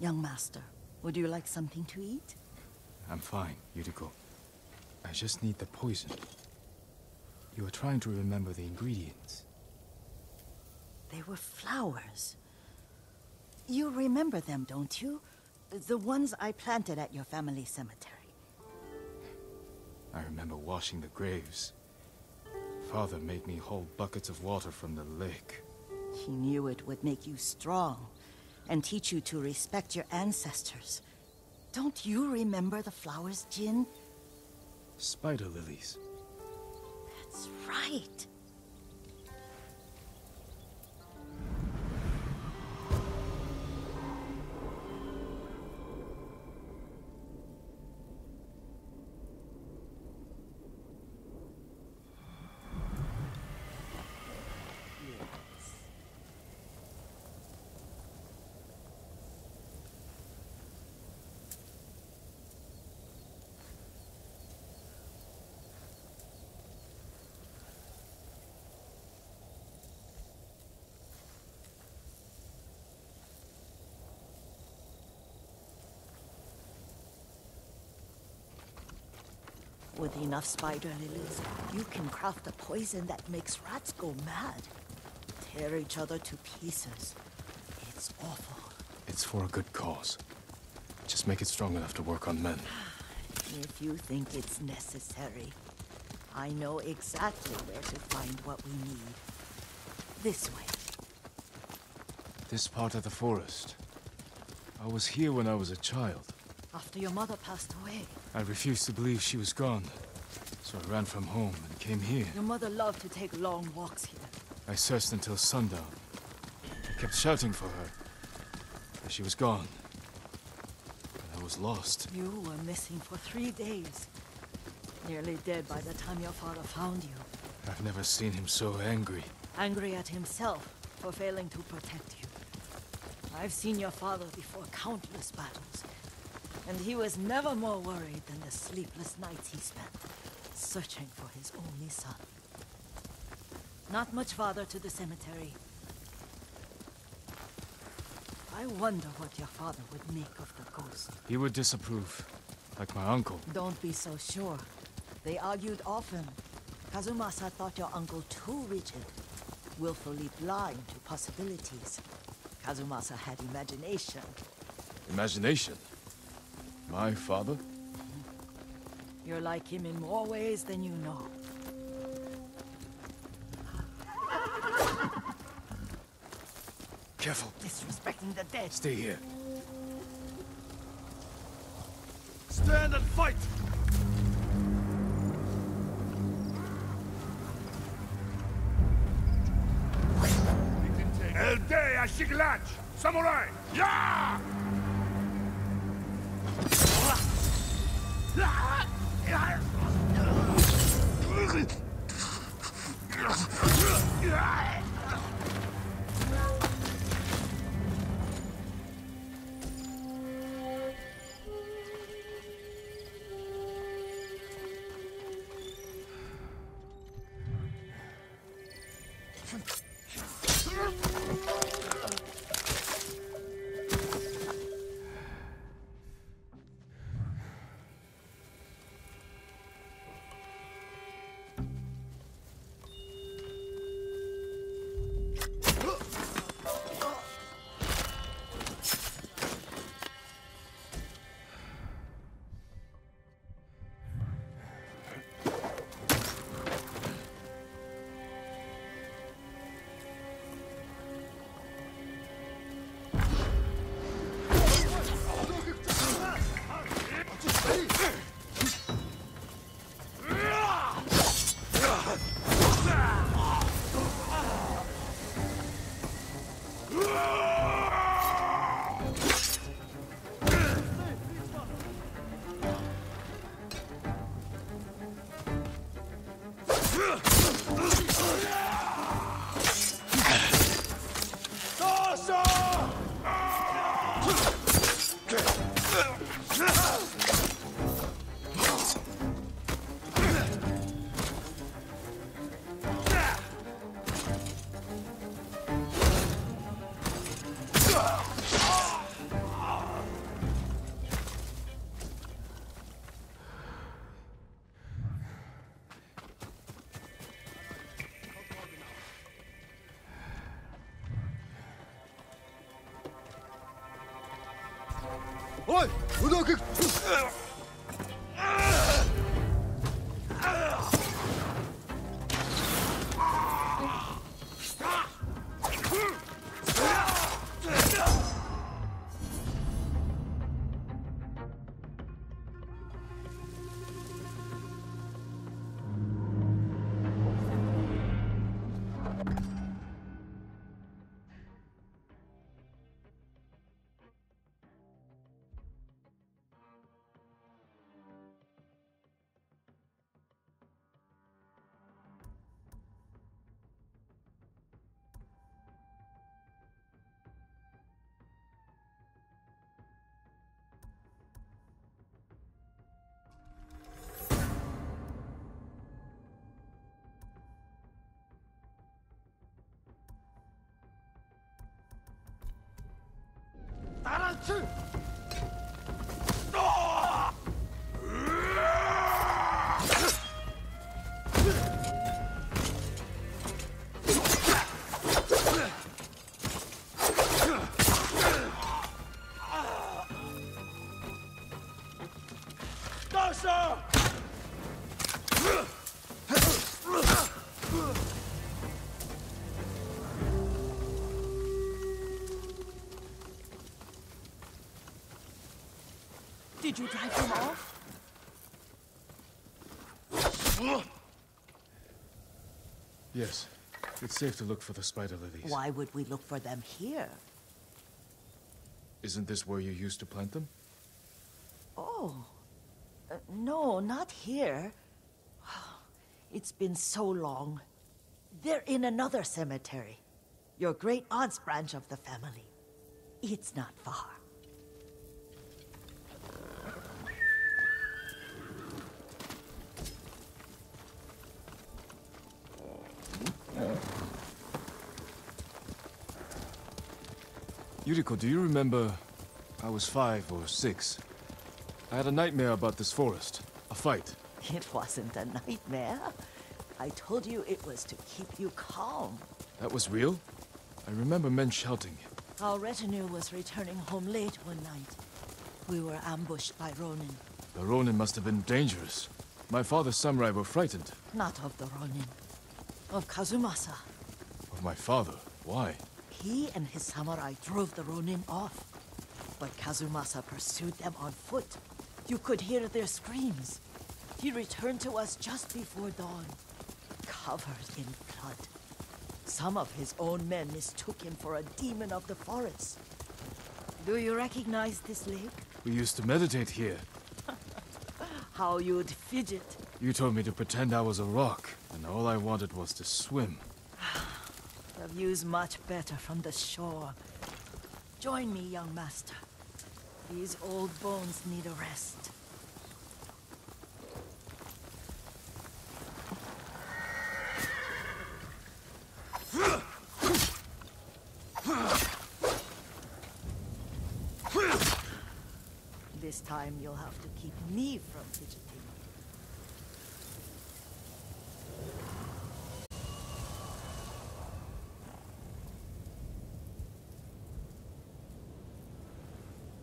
Young master, would you like something to eat? I'm fine, Yuriko. I just need the poison. You are trying to remember the ingredients. They were flowers. You remember them, don't you? The ones I planted at your family cemetery. I remember washing the graves. Father made me hold buckets of water from the lake. He knew it would make you strong and teach you to respect your ancestors. Don't you remember the flowers, Jin? Spider lilies. That's right. With enough spider lilies, you can craft a poison that makes rats go mad. Tear each other to pieces. It's awful. It's for a good cause. Just make it strong enough to work on men. If you think it's necessary, I know exactly where to find what we need. This way. This part of the forest. I was here when I was a child. After your mother passed away. I refused to believe she was gone. So I ran from home and came here. Your mother loved to take long walks here. I searched until sundown. I kept shouting for her. But she was gone. And I was lost. You were missing for 3 days. Nearly dead by the time your father found you. I've never seen him so angry. Angry at himself for failing to protect you. I've seen your father before countless battles. And he was never more worried than the sleepless nights he spent, searching for his only son. Not much farther to the cemetery. I wonder what your father would make of the ghost. He would disapprove, like my uncle. Don't be so sure. They argued often. Kazumasa thought your uncle too rigid, willfully blind to possibilities. Kazumasa had imagination. Imagination? My father? You're like him in more ways than you know. Careful. Disrespecting the dead. Stay here. Stand and fight! Elde Ashiglach! Samurai! Ya! Oi! Udoku! Did you drive him off? Yes. It's safe to look for the spider lilies. Why would we look for them here? Isn't this where you used to plant them? Oh. No, not here. It's been so long. They're in another cemetery. Your great-aunt's branch of the family. It's not far. Yuriko, do you remember... I was 5 or 6. I had a nightmare about this forest. A fight. It wasn't a nightmare. I told you it was to keep you calm. That was real? I remember men shouting. Our retinue was returning home late one night. We were ambushed by Ronin. The Ronin must have been dangerous. My father's samurai were frightened. Not of the Ronin. Of Kazumasa. Of my father? Why? He and his samurai drove the Ronin off. But Kazumasa pursued them on foot. You could hear their screams. He returned to us just before dawn, covered in blood. Some of his own men mistook him for a demon of the forest. Do you recognize this lake? We used to meditate here. How you'd fidget. You told me to pretend I was a rock, and all I wanted was to swim. The view's much better from the shore. Join me, young master. These old bones need a rest. This time you'll have to keep me from fidgeting.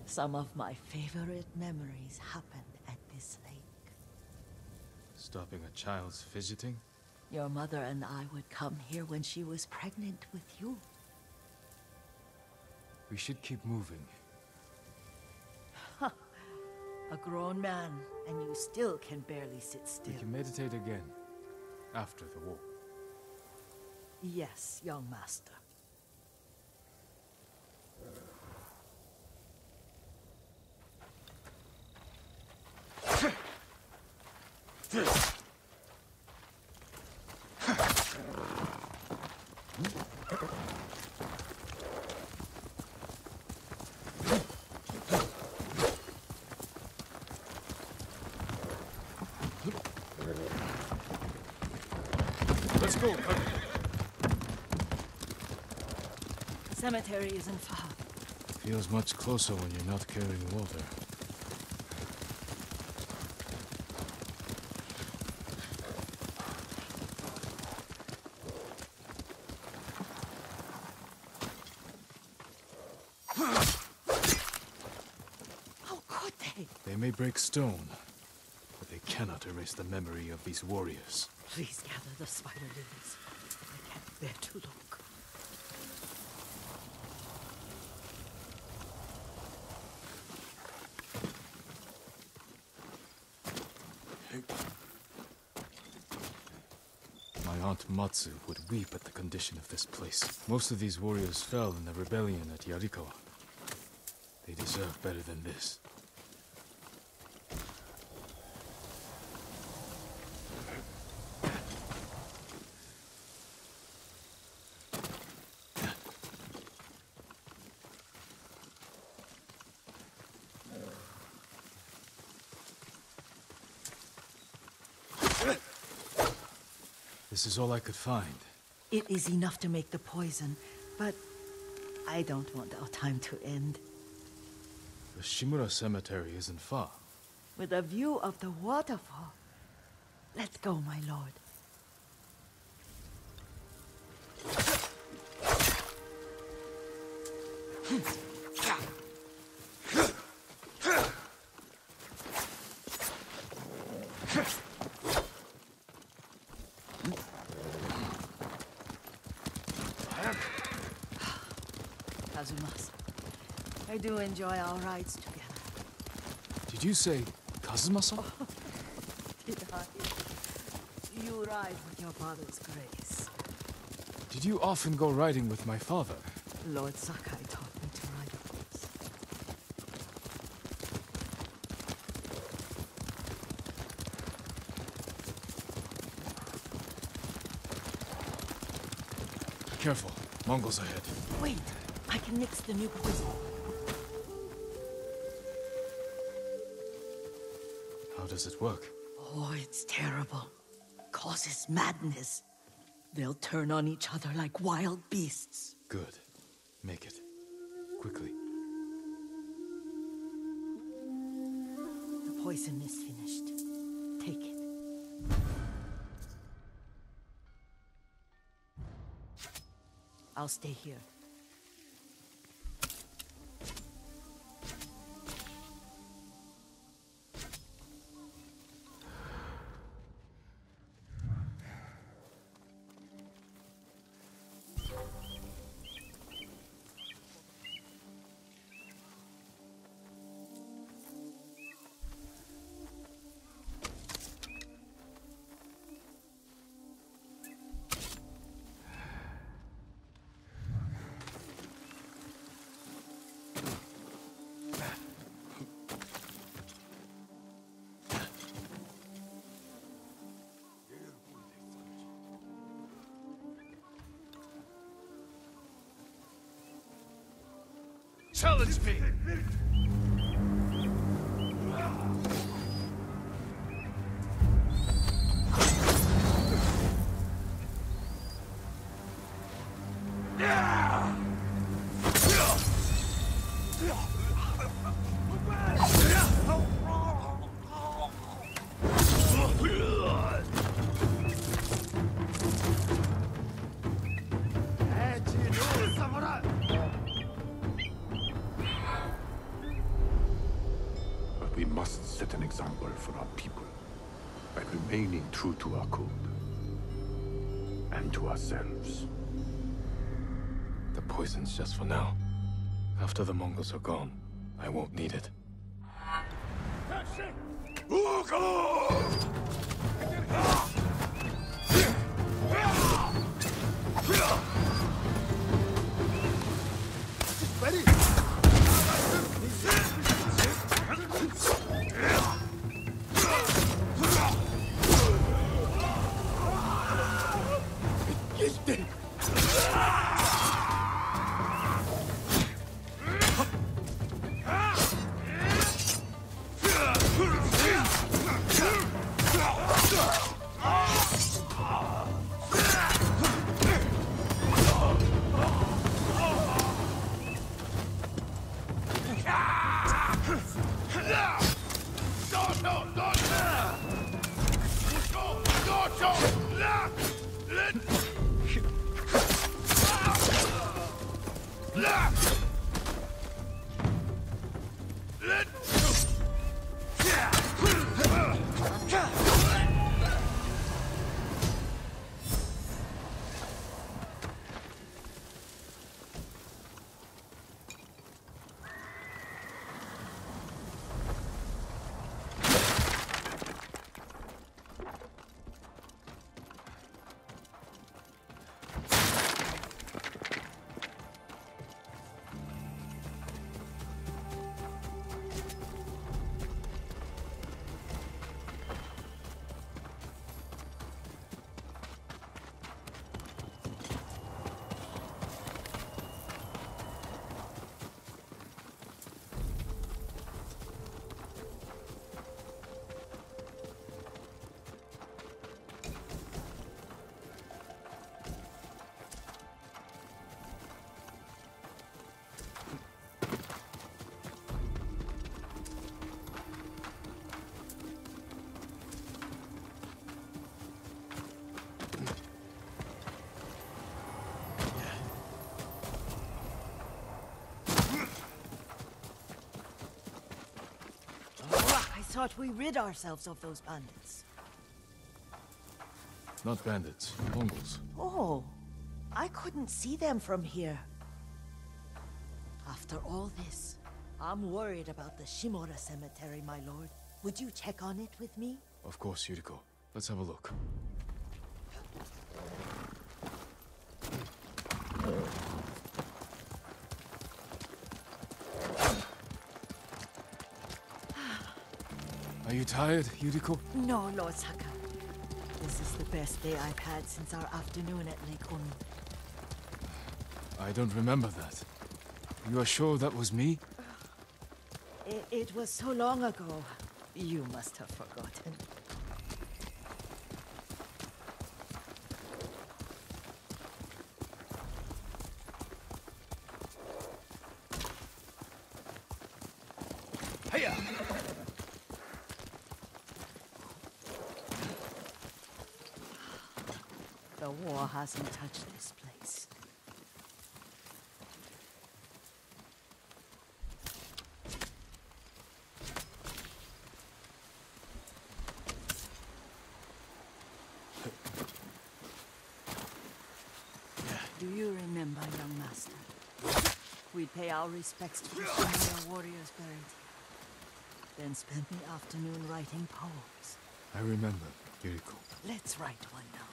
Some of my favorite memories happened at this lake. Stopping a child's fidgeting? Your mother and I would come here when she was pregnant with you. We should keep moving. A grown man, and you still can barely sit still. We can meditate again. After the war. Yes, young master. Let's go. The cemetery isn't far. Feels much closer when you're not carrying water. may break stone, but they cannot erase the memory of these warriors. Please gather the spider lilies. I can't bear to look. My aunt Matsu would weep at the condition of this place. Most of these warriors fell in the rebellion at Yarikawa. They deserve better than this. This is all I could find. It is enough to make the poison, but I don't want our time to end. The Shimura Cemetery isn't far. With a view of the waterfall. Let's go, my lord. Kazumasa, I do enjoy our rides together. Did you say Kazumasa? Did I? You ride with your father's grace. Did you often go riding with my father? Lord Sakai taught me to ride a horse. Careful, Mongols ahead. Wait, I can mix the new poison. How does it work? Oh, it's terrible. Causes madness. They'll turn on each other like wild beasts. Good. Make it. Quickly. The poison is finished. Take it. I'll stay here. Challenge me! We must set an example for our people by remaining true to our code and to ourselves. The poison's just for now. After the Mongols are gone, I won't need it. Ready? thought we rid ourselves of those bandits. Not bandits, Mongols. Oh, I couldn't see them from here. After all this, I'm worried about the Shimura cemetery, my lord. Would you check on it with me? Of course, Yuriko. Let's have a look. Are you tired, Yuriko? No, Lord Saka. This is the best day I've had since our afternoon at Lake Oni. I don't remember that. You are sure that was me? It was so long ago. You must have forgotten. Hiya! The war hasn't touched this place. Do you remember, young master? We'd pay our respects to the Shimura warriors buried here. Then spend the afternoon writing poems. I remember, Yuriko. Let's write one now.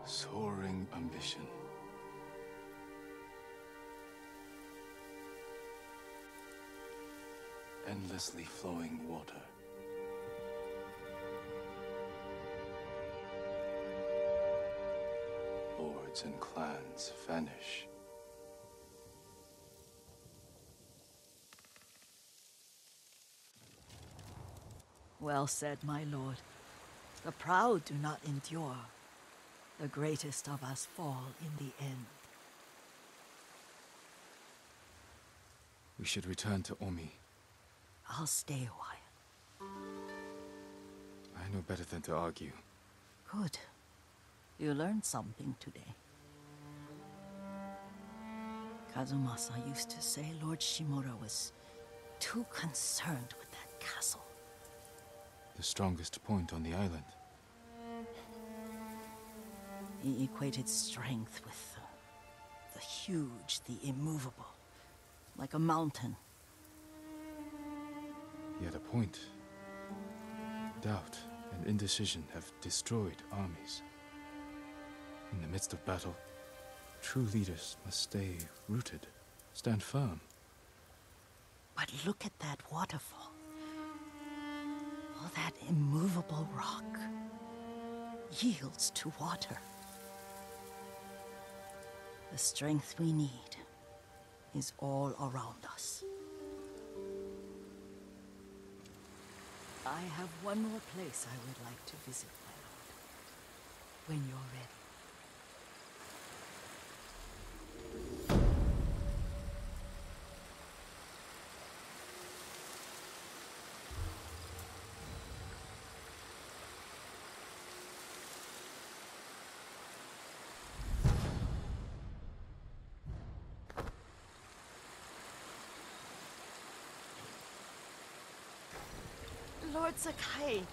Soaring ambition. Endlessly flowing water. Lords and clans vanish. Well said, my lord. The proud do not endure. The greatest of us fall in the end. We should return to Omi. I'll stay a while. I know better than to argue. Good. You learned something today. Kazumasa used to say Lord Shimura was too concerned with that castle. The strongest point on the island. He equated strength with the huge, the immovable, like a mountain. Yet a point. Doubt and indecision have destroyed armies. In the midst of battle, true leaders must stay rooted, stand firm. But look at that waterfall. All that immovable rock yields to water. The strength we need is all around us. I have one more place I would like to visit, my lord. When you're ready. Lord Sakai,